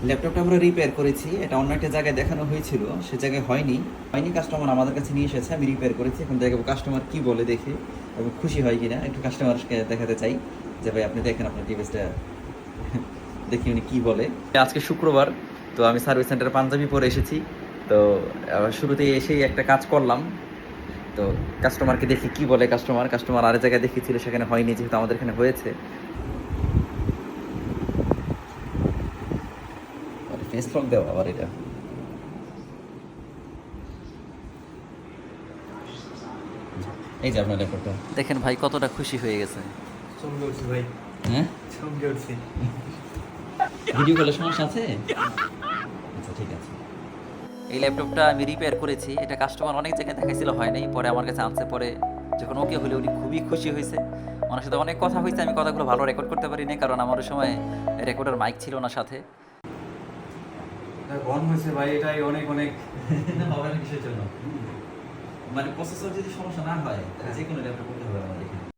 ল্যাপটপটা আমরা রিপেয়ার করেছি, এটা অন্য একটা জায়গায় দেখানো হয়েছিল, সে জায়গায় হয়নি। কাস্টমার আমাদের কাছে নিয়ে এসেছে, আমি রিপেয়ার করেছি। এখন দেখবো কাস্টমার কি বলে দেখে, এবং খুশি হয় কিনা। একটু কাস্টমারকে দেখাতে চাই যে ভাই আপনি দেখেন আপনার ডিভাইসটা দেখি উনি কী বলে। আজকে শুক্রবার, তো আমি সার্ভিস সেন্টারে পাঞ্জাবি পরে এসেছি। তো শুরুতেই এসেই একটা কাজ করলাম। তো কাস্টমারকে দেখি কি বলে। কাস্টমার আরেক জায়গায় দেখিয়েছিল, সেখানে হয়নি, যেহেতু আমাদের এখানে হয়েছে। ফেস লক দেওয়া আবার এটা। এই যে আপনার ল্যাপটপটা দেখেন ভাই, কতটা খুশি হয়ে গেছে। চমকে উঠছি ভাই, হ্যাঁ, চমকে উঠছি। ভিডিও কলের সমস্যা আছে? আচ্ছা ঠিক আছে। এই ল্যাপটপটা আমি রিপেয়ার করেছি। এটা কাস্টমার অনেক জায়গায় দেখাইছিল, হয় নাই। পরে আমার কাছে আনছে, পরে যখন ওকে হলে উনি খুবই খুশি হয়েছে। ওনার সাথে অনেক কথা হয়েছে, আমি কথাগুলো ভালো রেকর্ড করতে পারিনি, কারণ আমার ওই সময় রেকর্ডার মাইক ছিল না সাথে। গরম হয়েছে ভাই, এটাই অনেক অনেক হবে না কিসের জন্য, মানে প্রসেসর যদি সমস্যা না হয়, যে কোনো ল্যাপটপ করতে হবে আমাদের এখানে।